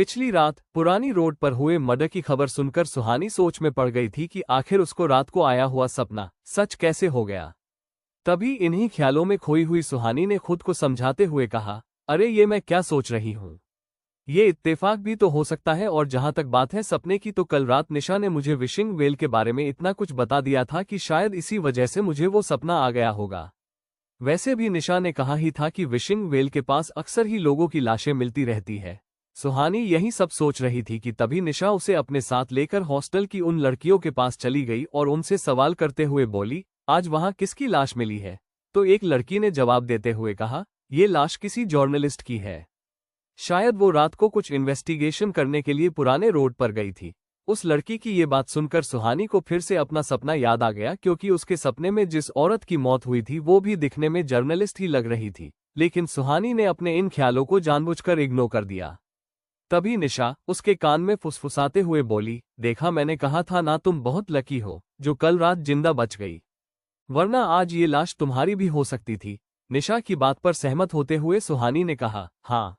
पिछली रात पुरानी रोड पर हुए मर्डर की खबर सुनकर सुहानी सोच में पड़ गई थी कि आखिर उसको रात को आया हुआ सपना सच कैसे हो गया। तभी इन्हीं ख्यालों में खोई हुई सुहानी ने खुद को समझाते हुए कहा, अरे ये मैं क्या सोच रही हूँ। ये इत्तेफाक भी तो हो सकता है, और जहां तक बात है सपने की, तो कल रात निशा ने मुझे विशिंग वेल के बारे में इतना कुछ बता दिया था कि शायद इसी वजह से मुझे वो सपना आ गया होगा। वैसे भी निशा ने कहा ही था कि विशिंग वेल के पास अक्सर ही लोगों की लाशें मिलती रहती है। सुहानी यही सब सोच रही थी कि तभी निशा उसे अपने साथ लेकर हॉस्टल की उन लड़कियों के पास चली गई और उनसे सवाल करते हुए बोली, आज वहां किसकी लाश मिली है? तो एक लड़की ने जवाब देते हुए कहा, ये लाश किसी जर्नलिस्ट की है। शायद वो रात को कुछ इन्वेस्टिगेशन करने के लिए पुराने रोड पर गई थी। उस लड़की की ये बात सुनकर सुहानी को फिर से अपना सपना याद आ गया, क्योंकि उसके सपने में जिस औरत की मौत हुई थी वो भी दिखने में जर्नलिस्ट ही लग रही थी। लेकिन सुहानी ने अपने इन ख्यालों को जानबूझकर इग्नोर कर दिया। तभी निशा उसके कान में फुसफुसाते हुए बोली, देखा, मैंने कहा था ना, तुम बहुत लकी हो जो कल रात जिंदा बच गई, वरना आज ये लाश तुम्हारी भी हो सकती थी। निशा की बात पर सहमत होते हुए सुहानी ने कहा, हाँ,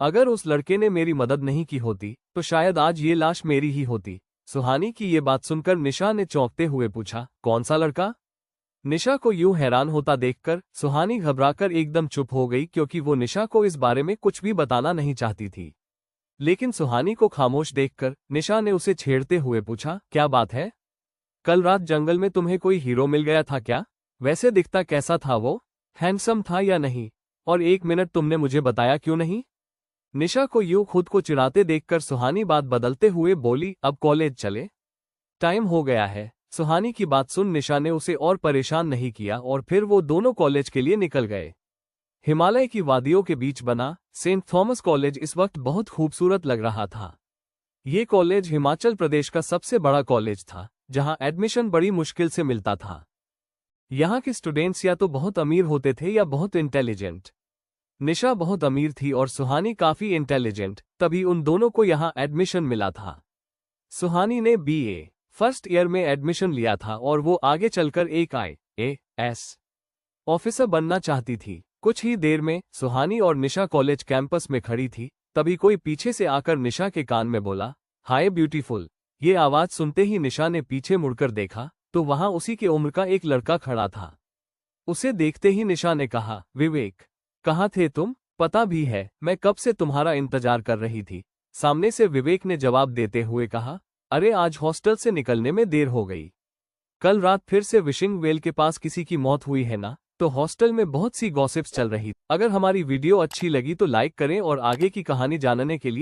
अगर उस लड़के ने मेरी मदद नहीं की होती तो शायद आज ये लाश मेरी ही होती। सुहानी की ये बात सुनकर निशा ने चौंकते हुए पूछा, कौन सा लड़का? निशा को यूं हैरान होता देखकर सुहानी घबराकर एकदम चुप हो गई, क्योंकि वो निशा को इस बारे में कुछ भी बताना नहीं चाहती थी। लेकिन सुहानी को खामोश देखकर निशा ने उसे छेड़ते हुए पूछा, क्या बात है? कल रात जंगल में तुम्हें कोई हीरो मिल गया था क्या? वैसे दिखता कैसा था वो? हैंडसम था या नहीं? और एक मिनट तुमने मुझे बताया क्यों नहीं? निशा को यूं खुद को चिढ़ाते देखकर सुहानी बात बदलते हुए बोली, अब कॉलेज चले, टाइम हो गया है। सुहानी की बात सुन निशा ने उसे और परेशान नहीं किया और फिर वो दोनों कॉलेज के लिए निकल गए। हिमालय की वादियों के बीच बना सेंट थॉमस कॉलेज इस वक्त बहुत खूबसूरत लग रहा था। ये कॉलेज हिमाचल प्रदेश का सबसे बड़ा कॉलेज था, जहां एडमिशन बड़ी मुश्किल से मिलता था। यहाँ के स्टूडेंट्स या तो बहुत अमीर होते थे या बहुत इंटेलिजेंट। निशा बहुत अमीर थी और सुहानी काफी इंटेलिजेंट, तभी उन दोनों को यहाँ एडमिशन मिला था। सुहानी ने बीए फर्स्ट ईयर में एडमिशन लिया था और वो आगे चलकर एक IAS ऑफिसर बनना चाहती थी। कुछ ही देर में सुहानी और निशा कॉलेज कैंपस में खड़ी थी, तभी कोई पीछे से आकर निशा के कान में बोला, हाय ब्यूटीफुल। ये आवाज सुनते ही निशा ने पीछे मुड़कर देखा तो वहां उसी के उम्र का एक लड़का खड़ा था। उसे देखते ही निशा ने कहा, विवेक, कहाँ थे तुम? पता भी है, मैं कब से तुम्हारा इंतजार कर रही थी। सामने से विवेक ने जवाब देते हुए कहा, अरे आज हॉस्टल से निकलने में देर हो गई। कल रात फिर से विशिंग वेल के पास किसी की मौत हुई है ना, तो हॉस्टल में बहुत सी गॉसिप्स चल रही। अगर हमारी वीडियो अच्छी लगी तो लाइक करें और आगे की कहानी जानने के लिए